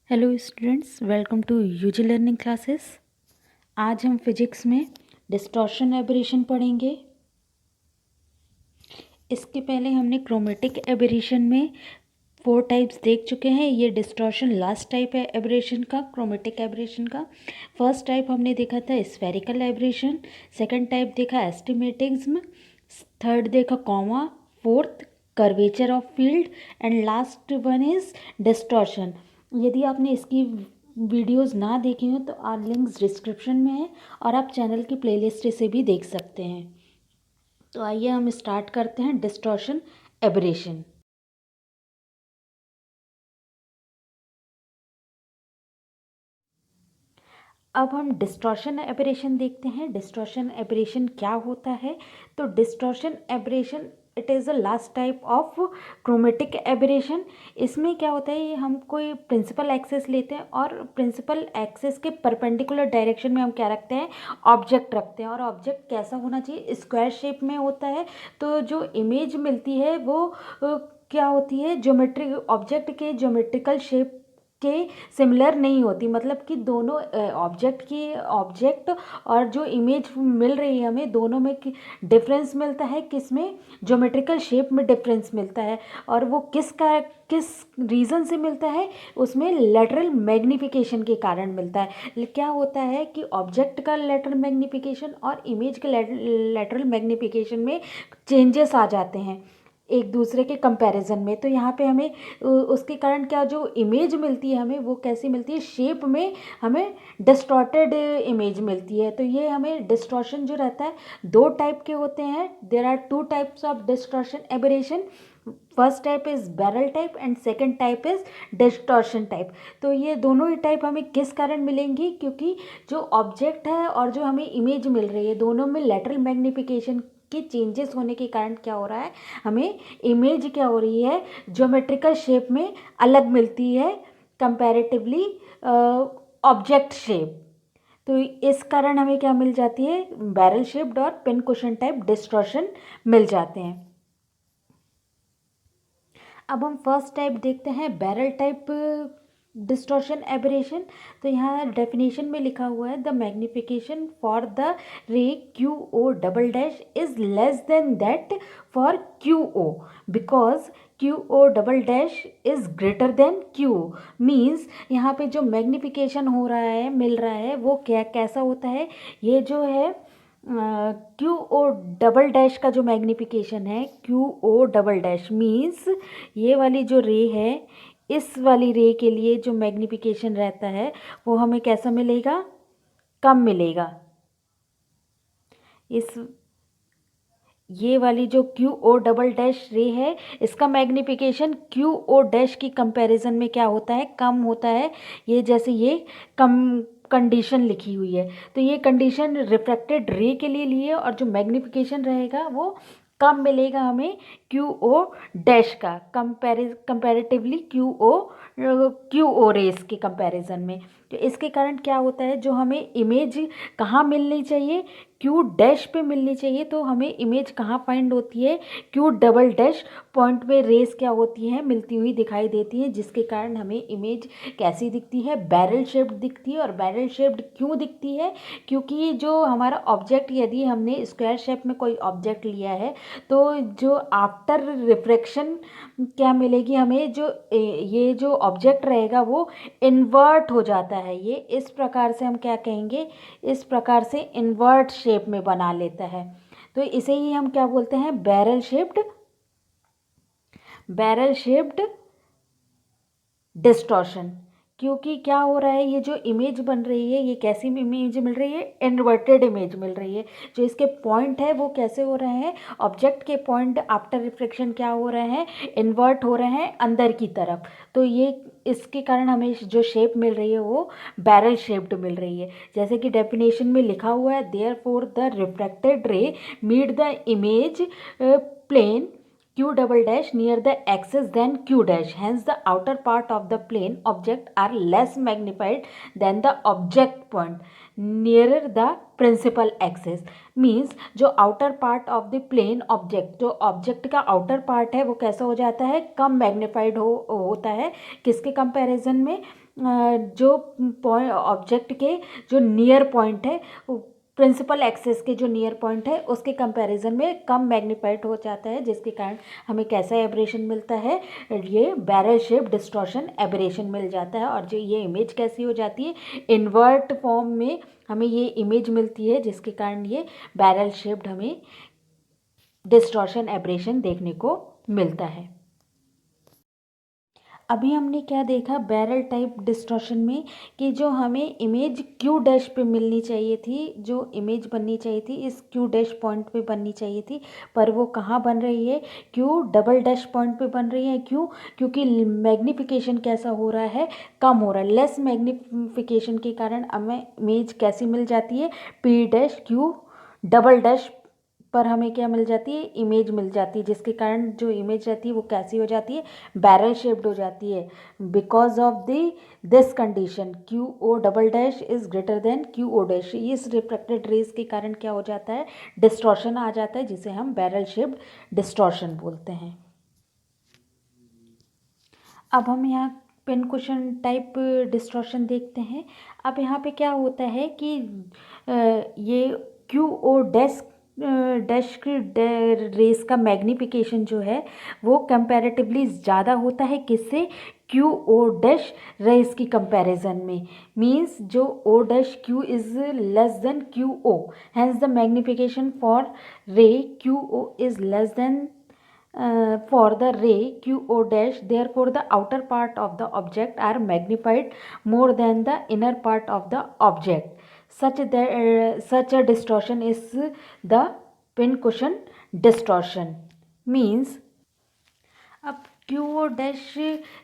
Hello students, welcome to UG learning classes. आज हम physics में डिस्टॉर्शन एबरेशन पढ़ेंगे। इसके पहले हमने क्रोमेटिक एबरेशन में 4 टाइप्स देख चुके हैं। ये डिस्टॉर्शन लास्ट टाइप है एबरेशन का, क्रोमेटिक एबरेशन का। फर्स्ट टाइप हमने देखा था स्फेरिकल एबरेशन, सेकंड टाइप देखा एस्टिमेटिज्म, थर्ड देखा comma, fourth curvature of field and last one is distortion. यदि आपने इसकी वीडियोस ना देखी हो तो आप लिंक्स डिस्क्रिप्शन में है और आप चैनल की प्लेलिस्ट से भी देख सकते हैं। तो आइए हम स्टार्ट करते हैं डिस्टॉर्शन एबरेशन। अब हम डिस्टॉर्शन एबरेशन देखते हैं। डिस्टॉर्शन एबरेशन क्या होता है? तो distortion aberration it is the last type of chromatic aberration. इसमें क्या होता है, ये हम कोई प्रिंसिपल एक्सिस लेते हैं और प्रिंसिपल एक्सिस के परपेंडिकुलर डायरेक्शन में हम क्या रखते हैं, ऑब्जेक्ट रखते हैं। और ऑब्जेक्ट कैसा होना चाहिए, स्क्वायर शेप में होता है। तो जो इमेज मिलती है वो क्या होती है, ज्योमेट्री, ऑब्जेक्ट के ज्योमेट्रिकल शेप के सिमिलर नहीं होती। मतलब कि दोनों ऑब्जेक्ट और जो इमेज मिल रही है हमें, दोनों में डिफरेंस मिलता है। किस में? ज्योमेट्रिकल शेप में डिफरेंस मिलता है। और वो किस रीज़न से मिलता है? उसमें लेटरल मैग्नीफिकेशन के कारण मिलता है। क्या होता है कि ऑब्जेक्ट का लेटरल मैग्नीफिकेशन और इमेज के लेटरल मैग्नीफिकेशन में चेंजेस आ जाते हैं एक दूसरे के कंपैरिजन में। तो यहाँ पे हमें उसके कारण क्या, जो इमेज मिलती है हमें वो कैसी मिलती है, शेप में हमें डिस्टॉर्टेड इमेज मिलती है। तो ये हमें डिस्टॉर्शन जो रहता है, 2 टाइप के होते हैं। There are 2 types of distortion aberration. First type is barrel type and second type is distortion type. तो ये दोनों ही टाइप हमें किस कारण मिलेंगी, क्योंकि जो ऑब्जेक्ट है और जो हमें इमेज मिल रही है, दोनों में लेटरल मैग्नीफिकेशन के चेंजेस होने के कारण क्या हो रहा है, हमें इमेज क्या हो रही है, ज्योमेट्रिकल शेप में अलग मिलती है कंपैरेटिवली ऑब्जेक्ट शेप। तो इस कारण हमें क्या मिल जाती है, बैरल शेप्ड और पिन कुशन टाइप डिस्टॉर्शन मिल जाते हैं। अब हम फर्स्ट टाइप देखते हैं, बैरल टाइप डिस्टॉर्शन एबरेशन। तो यहाँ डेफिनेशन में लिखा हुआ है, the magnification for the ray Q O double dash is less than that for Q O because Q O double dash is greater than Q. Means यहाँ पे जो magnification हो रहा है, मिल रहा है, वो क्या कैसा होता है, ये जो है क्यू ओ डबल डैश का जो मैग्निफिकेशन है, Q O double dash means ये वाली जो रे है, इस वाली रे के लिए जो मैग्निफिकेशन रहता है वो हमें कैसा मिलेगा, कम मिलेगा। इस ये वाली जो क्यू ओ डबल डैश रे है, इसका मैग्निफिकेशन क्यू ओ डैश की कंपैरिजन में क्या होता है, कम होता है। ये जैसे ये कम कंडीशन लिखी हुई है, तो ये कंडीशन रिफ्रैक्टेड रे के लिए लिए और जो मैग्निफिकेशन रहेगा वो कम मिलेगा हमें क्यू ओ डैश का, कंपैरेटिवली क्यू ओ रेस के कंपैरिजन में। तो इसके कारण क्या होता है, जो हमें इमेज कहाँ मिलनी चाहिए, क्यू डैश पे मिलनी चाहिए, तो हमें इमेज कहाँ फाइंड होती है, क्यू डबल डैश पॉइंट पे रेस क्या होती हैं, मिलती हुई दिखाई देती हैं, जिसके कारण हमें इमेज कैसी दिखती है, बैरल शेप्ड दिखती है। और बैरल शेप्ड क्यों दिखती है, क्योंकि जो हमारा ऑब्जेक्ट, यदि हमने स्क्वायर शेप में कोई ऑब्जेक्ट लिया है तो जो आफ्टर रिफ्रैक्शन क्या मिलेगी हमें, जो ये जो ऑब्जेक्ट रहेगा वो इन्वर्ट हो जाता है। ये इस प्रकार से हम क्या कहेंगे, इस प्रकार से इन्वर्ट शेप में बना लेता है। तो इसे ही हम क्या बोलते हैं, बैरल शेप्ड डिस्टॉर्शन। क्योंकि क्या हो रहा है, ये जो इमेज बन रही है, ये कैसी इमेज मिल रही है, इन्वर्टेड इमेज मिल रही है। जो इसके पॉइंट है वो कैसे हो रहे हैं, ऑब्जेक्ट के पॉइंट आफ्टर रिफ्लेक्शन क्या हो रहे हैं, इन्वर्ट हो रहे हैं अंदर की तरफ। तो ये इसके कारण हमें जो शेप मिल रही है वो बैरल शेप्ड मिल रही है। जैसे कि डेफिनेशन में लिखा हुआ है, therefore the reflected ray meet the image plane q double dash near the axis than q dash, hence the outer part of the plane object are less magnified than the object point nearer the principal axis। means जो outer part of the plane object, जो object का outer part है वो कैसा हो जाता है, कम magnified होता है। किसके कंपैरिजन में, जो पॉइंट ऑब्जेक्ट के जो नियर पॉइंट है, प्रिंसिपल एक्सिस के जो नियर पॉइंट है उसके कंपैरिजन में कम मैग्नीफाइड हो जाता है, जिसके कारण हमें कैसा एब्रेशन मिलता है, ये बैरल शेप डिस्टॉर्शन एब्रेशन मिल जाता है। और जो ये इमेज कैसी हो जाती है, इन्वर्ट फॉर्म में हमें ये इमेज मिलती है, जिसके कारण ये बैरल शेप्ड हमें डिस्टॉर्शन एब्रेशन देखने को मिलता है। अभी हमने क्या देखा बैरल टाइप डिस्टॉर्शन में, कि जो हमें इमेज क्यू डैश पे मिलनी चाहिए थी, जो इमेज बननी चाहिए थी इस क्यू डैश पॉइंट पे बननी चाहिए थी, पर वो कहाँ बन रही है, क्यू डबल डैश पॉइंट पे बन रही है। क्यों? क्योंकि मैग्नीफिकेशन कैसा हो रहा है, कम हो रहा है। लेस मैग्नीफिकेशन के कारण हमें इमेज कैसी मिल जाती है, P dash Q double dash पर हमें क्या मिल जाती है, इमेज मिल जाती है, जिसके कारण जो इमेज रहती है वो कैसी हो जाती है, बैरल शेप्ड हो जाती है। Because of the this condition Q O double dash is greater than Q O dash, इस रिफ्लेक्टेड रेज के कारण क्या हो जाता है, डिस्टॉर्शन आ जाता है, जिसे हम बैरल शेप्ड डिस्टॉर्शन बोलते हैं। अब हम यहाँ पिन कुशन टाइप डिस्टॉर्शन देखते हैं। अब यहाँ पे क्या होता है कि ये क्यू ओ डैश डैश की रेस का मैग्नीफिकेशन जो है वो कंपैरेटिवली ज़्यादा होता है, किससे, क्यू ओ डैश रेस की कंपैरिजन में। मींस जो O dash Q is less than Q O, hence the magnification for ray Q O is less than for the ray QO dash, therefore the outer part of the object are magnified more than the inner part of the object. Such a distortion is the pincushion distortion. Means अब Q O dash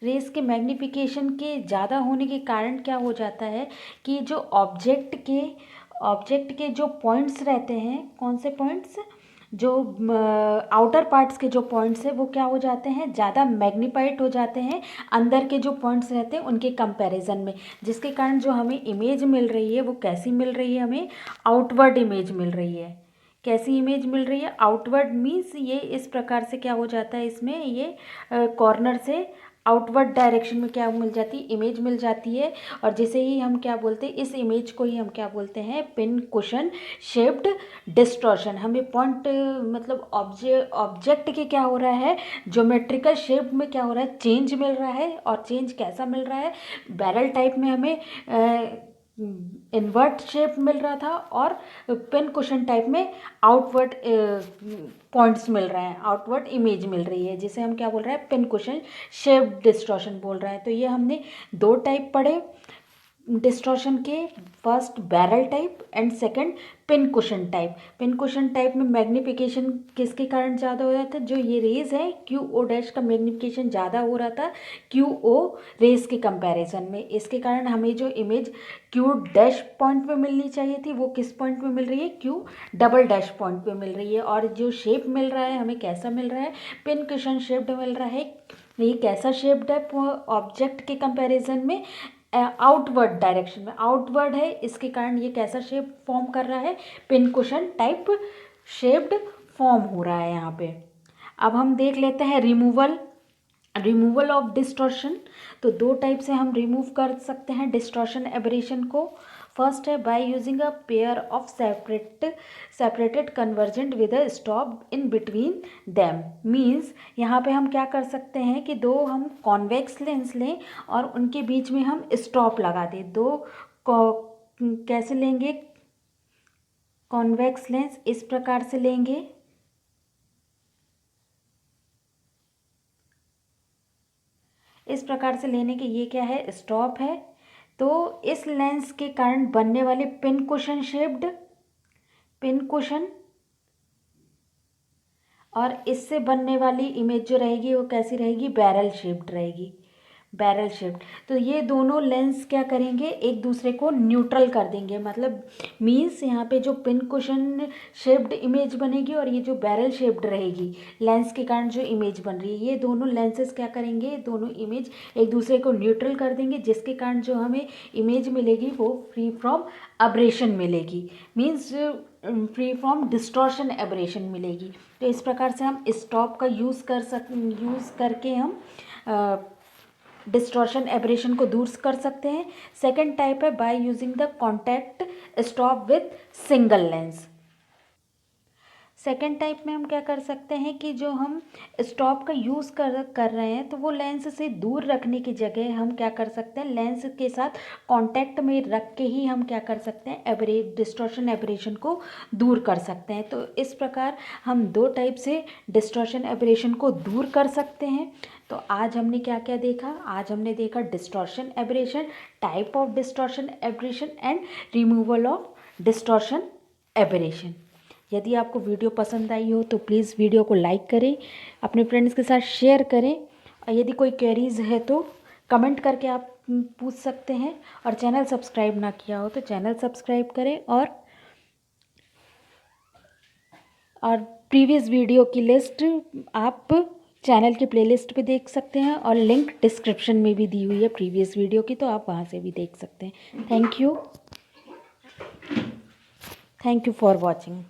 race के magnification के ज़्यादा होने के कारण क्या हो जाता है कि जो ऑब्जेक्ट के जो पॉइंट्स रहते हैं, कौन से पॉइंट्स, जो आउटर पार्ट्स के जो पॉइंट्स हैं वो क्या हो जाते हैं, ज़्यादा मैग्नीफाइड हो जाते हैं अंदर के जो पॉइंट्स रहते हैं उनके कंपैरिजन में, जिसके कारण जो हमें इमेज मिल रही है वो कैसी मिल रही है, हमें आउटवर्ड इमेज मिल रही है। कैसी इमेज मिल रही है, आउटवर्ड मीन्स ये इस प्रकार से क्या हो जाता है, इसमें ये कॉर्नर से आउटवर्ड डायरेक्शन में क्या मिल जाती है, इमेज मिल जाती है। और जिसे ही हम क्या बोलते हैं, इस इमेज को ही हम क्या बोलते हैं, पिन कुशन शेप्ड डिस्टॉर्शन। हमें पॉइंट मतलब ऑब्जेक्ट के क्या हो रहा है, ज्योमेट्रिकल शेप में क्या हो रहा है, चेंज मिल रहा है। और चेंज कैसा मिल रहा है, बैरल टाइप में हमें इन्वर्ट शेप मिल रहा था, और पिन कुशन टाइप में आउटवर्ड पॉइंट्स मिल रहे हैं, आउटवर्ड इमेज मिल रही है, जिसे हम क्या बोल रहे हैं, पिन कुशन शेप डिस्टॉर्शन बोल रहे हैं। तो ये हमने दो टाइप पढ़े डिस्टॉर्शन के, first barrel type and second pin cushion type. Pin cushion type में मैग्नीफिकेशन किसके कारण ज़्यादा हो रहा था, जो ये रेज है क्यू ओ डैश का मैग्नीफिकेशन ज़्यादा हो रहा था क्यू ओ रेज के कंपैरिजन में। इसके कारण हमें जो इमेज क्यू डैश पॉइंट पे मिलनी चाहिए थी वो किस पॉइंट पे मिल रही है, क्यू डबल डैश पॉइंट पे मिल रही है। और जो शेप मिल रहा है हमें कैसा मिल रहा है, पिन कुशन शेप्ड मिल रहा है। ये कैसा शेप्ड है, ऑब्जेक्ट के कंपैरिजन में आउटवर्ड डायरेक्शन में, आउटवर्ड है, इसके कारण ये कैसा शेप फॉर्म कर रहा है, pin cushion type shaped form हो रहा है यहाँ पे। अब हम देख लेते हैं रिमूवल ऑफ डिस्टॉर्शन। तो दो टाइप से हम रिमूव कर सकते हैं डिस्टॉर्शन एबरेशन को। फर्स्ट है by using a pair of separated convergent with a stop in between them. Means यहाँ पे हम क्या कर सकते हैं कि दो हम कॉन्वेक्स लेंस लें और उनके बीच में हम स्टॉप लगा दें। कैसे लेंगे, कॉन्वेक्स लेंस इस प्रकार से लेंगे, इस प्रकार से लेने के ये क्या है, स्टॉप है। तो इस लेंस के कारण बनने वाले pin cushion shaped, pin cushion, और इससे बनने वाली इमेज जो रहेगी वो कैसी रहेगी, बैरल शेप्ड रहेगी, बैरल शेप्ड। तो ये दोनों लेंस क्या करेंगे, एक दूसरे को न्यूट्रल कर देंगे। मतलब मीन्स यहाँ पे जो पिन कुशन शेप्ड इमेज बनेगी और ये जो बैरल शेप्ड रहेगी लेंस के कारण जो इमेज बन रही है, ये दोनों लेंसेज क्या करेंगे, दोनों इमेज एक दूसरे को न्यूट्रल कर देंगे, जिसके कारण जो हमें इमेज मिलेगी वो फ्री फ्रॉम अब्रेशन मिलेगी। Means free from distortion aberration मिलेगी। तो इस प्रकार से हम स्टॉप का यूज़ करके हम डिस्टॉर्शन एब्रेशन को दूर कर सकते हैं। सेकेंड टाइप है by using the contact stop with single lens. Second type में हम क्या कर सकते हैं कि जो हम स्टॉप का यूज़ कर रहे हैं तो वो लेंस से दूर रखने की जगह हम क्या कर सकते हैं, लेंस के साथ कांटेक्ट में रख के ही हम क्या कर सकते हैं, डिस्टॉर्शन एब्रेशन को दूर कर सकते हैं। तो इस प्रकार हम दो टाइप से डिस्टॉर्शन एब्रेशन को दूर कर सकते हैं। तो आज हमने क्या क्या देखा, आज हमने देखा distortion aberration, type of distortion aberration and removal of distortion aberration. यदि आपको वीडियो पसंद आई हो तो प्लीज़ वीडियो को लाइक करें, अपने फ्रेंड्स के साथ शेयर करें, और यदि कोई क्वेरीज़ है तो कमेंट करके आप पूछ सकते हैं। और चैनल सब्सक्राइब ना किया हो तो चैनल सब्सक्राइब करें, और प्रीवियस वीडियो की लिस्ट आप चैनल की प्लेलिस्ट पे देख सकते हैं, और लिंक डिस्क्रिप्शन में भी दी हुई है प्रीवियस वीडियो की, तो आप वहाँ से भी देख सकते हैं। Thank you for watching.